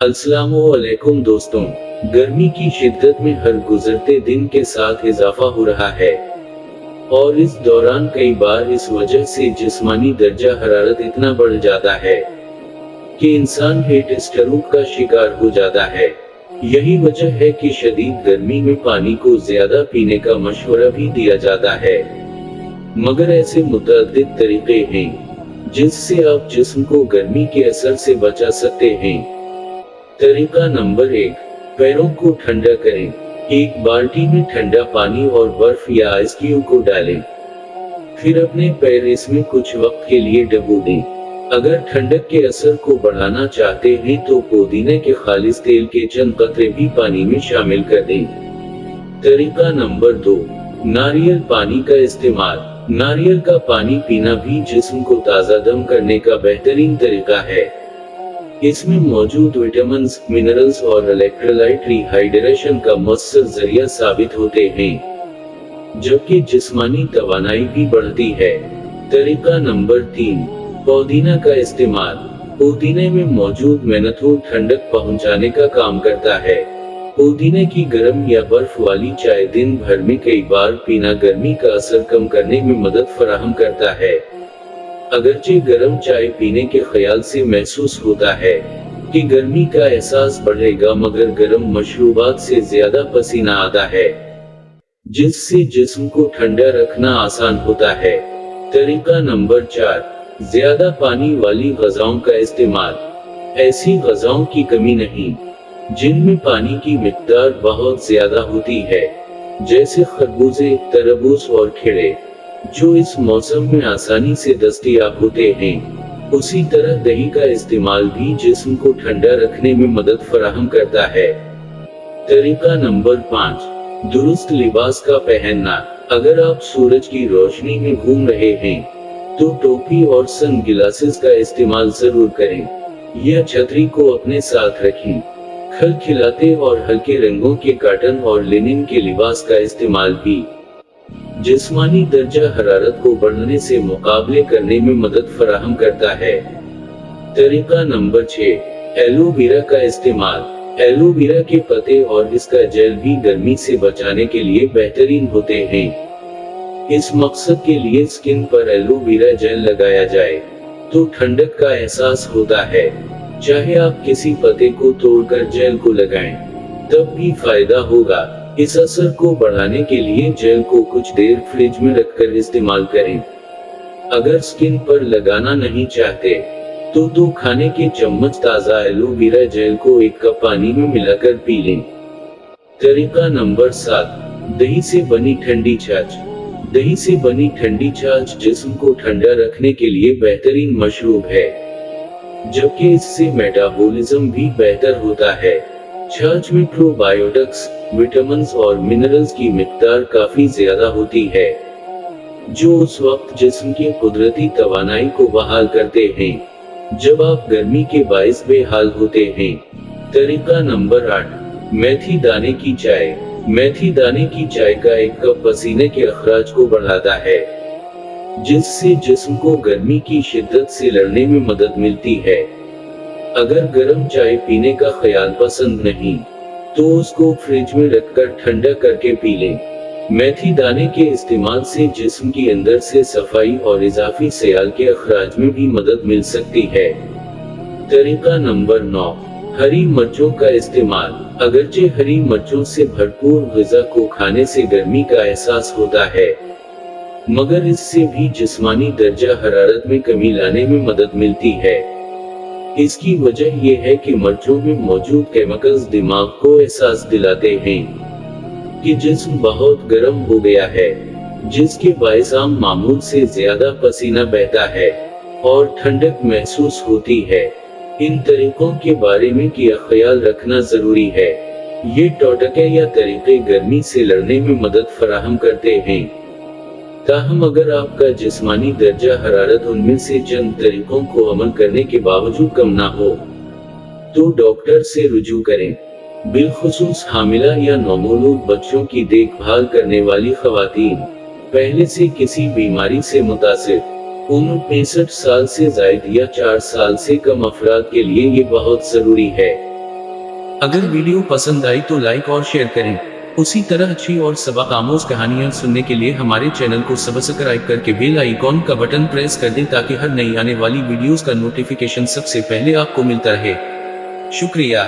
अस्सलामुअलैकुम दोस्तों, गर्मी की शिद्दत में हर गुजरते दिन के साथ इजाफा हो रहा है और इस दौरान कई बार इस वजह से जिस्मानी दर्जा हरारत इतना बढ़ जाता है कि इंसान हीट स्ट्रोक का शिकार हो जाता है। यही वजह है कि शदीद गर्मी में पानी को ज्यादा पीने का मशवरा भी दिया जाता है, मगर ऐसे मुतअद्दिद तरीके हैं जिससे आप जिस्म को गर्मी के असर से बचा सकते हैं। तरीका नंबर 1, पैरों को ठंडा करें। एक बाल्टी में ठंडा पानी और बर्फ या आइस क्यूब को डालें, फिर अपने पैर इसमें कुछ वक्त के लिए डुबो दें। अगर ठंडक के असर को बढ़ाना चाहते हैं तो पुदीने के खालिस तेल के चंद कतरे भी पानी में शामिल कर दें। तरीका नंबर 2, नारियल पानी का इस्तेमाल। नारियल का पानी पीना भी जिस्म को ताज़ा दम करने का बेहतरीन तरीका है। इसमें मौजूद विटामिन्स, मिनरल्स और इलेक्ट्रोलाइट रिहाइड्रेशन का मौसर जरिया साबित होते हैं, जबकि जिस्मानी तवानाई भी बढ़ती है। तरीका नंबर 3, पुदीना का इस्तेमाल। पुदीने में मौजूद मेन्थोल ठंडक पहुंचाने का काम करता है। पुदीने की गर्म या बर्फ वाली चाय दिन भर में कई बार पीना गर्मी का असर कम करने में मदद फराहम करता है। अगरचे गर्म चाय पीने के ख्याल से महसूस होता है कि गर्मी का एहसास बढ़ेगा, मगर गर्म मशरूबात से ज्यादा पसीना आता है, जिससे जिस्म को ठंडा रखना आसान होता है। तरीका नंबर 4, ज्यादा पानी वाली ग़िज़ाओं का इस्तेमाल। ऐसी ग़िज़ाओं की कमी नहीं जिनमें पानी की मिक़दार बहुत ज्यादा होती है, जैसे खरबूजे, तरबूज और खीरे, जो इस मौसम में आसानी से दस्तयाब होते हैं। उसी तरह दही का इस्तेमाल भी जिस्म को ठंडा रखने में मदद फराहम करता है। तरीका नंबर 5, दुरुस्त लिबास का पहनना। अगर आप सूरज की रोशनी में घूम रहे हैं तो टोपी और सन ग्लासेस का इस्तेमाल जरूर करें, या छतरी को अपने साथ रखें। खिलखिलाते और हल्के रंगों के कॉटन और लिनन के लिबास का इस्तेमाल भी जिस्मानी दर्जा हरारत को बढ़ने से मुकाबले करने में मदद फराहम करता है। तरीका नंबर 6, एलोवेरा का इस्तेमाल। एलोवेरा के पत्ते और इसका जेल भी गर्मी से बचाने के लिए बेहतरीन होते हैं। इस मकसद के लिए स्किन पर एलोवेरा जेल लगाया जाए तो ठंडक का एहसास होता है। चाहे आप किसी पत्ते को तोड़कर जेल को लगाएं, तब भी फायदा होगा। इस असर को बढ़ाने के लिए जेल को कुछ देर फ्रिज में रखकर इस्तेमाल करें। अगर स्किन पर लगाना नहीं चाहते तो 2 खाने के चम्मच ताज़ा एलोवेरा जेल को 1 कप पानी में मिलाकर पी लें। तरीका नंबर 7, दही से बनी ठंडी छाछ। दही से बनी ठंडी छाछ जिस्म को ठंडा रखने के लिए बेहतरीन मशरूब है, जबकि इससे मेटाबॉलिज्म भी बेहतर होता है। छाछ में प्रोबायोटिक्स, विटामिन्स और मिनरल्स की मिक़दार काफी ज्यादा होती है, जो उस वक्त जिस्म की कुदरती तवानाई को बहाल करते हैं जब आप गर्मी के बाइस बेहाल होते हैं। तरीका नंबर 8, मेथी दाने की चाय। मेथी दाने की चाय का 1 कप पसीने के अखराज को बढ़ाता है, जिससे जिस्म को गर्मी की शिद्दत से लड़ने में मदद मिलती है। अगर गर्म चाय पीने का ख्याल पसंद नहीं तो उसको फ्रिज में रखकर ठंडा करके पी लें। मेथी दाने के इस्तेमाल से जिस्म की अंदर से सफाई और इजाफी सयाल के अखराज में भी मदद मिल सकती है। तरीका नंबर 9, हरी मिर्चों का इस्तेमाल। अगरचे हरी मिर्चों से भरपूर ग़िज़ा को खाने से गर्मी का एहसास होता है, मगर इससे भी जिस्मानी दर्जा हरारत में कमी लाने में मदद मिलती है। इसकी वजह यह है कि मिर्चों में मौजूद केमिकल्स दिमाग को एहसास दिलाते हैं कि जिस्म बहुत गर्म हो गया है, जिसके बायस आम मामूल से ज्यादा पसीना बहता है और ठंडक महसूस होती है। इन तरीकों के बारे में किया ख्याल रखना जरूरी है। ये टोटके या तरीके गर्मी से लड़ने में मदद फराहम करते हैं। ताहम अगर आपका जिस्मानी दर्जा हरारत उनमें से चंद तरीकों को अमल करने के बावजूद कम ना हो तो डॉक्टर से रुजू करें। बिलखुसूस हामिला या नौमौलूद बच्चों की देखभाल करने वाली खवातीन, पहले से किसी बीमारी से मुतासिर, उम्र 65 साल से जायद या 4 साल से कम अफराद के लिए ये बहुत जरूरी है अगर वीडियो पसंद आई तो लाइक और शेयर करें। उसी तरह अच्छी और सबक आमोज कहानियां सुनने के लिए हमारे चैनल को सब्सक्राइब करके बेल आइकॉन का बटन प्रेस कर दें ताकि हर नई आने वाली वीडियोस का नोटिफिकेशन सबसे पहले आपको मिलता रहे। शुक्रिया।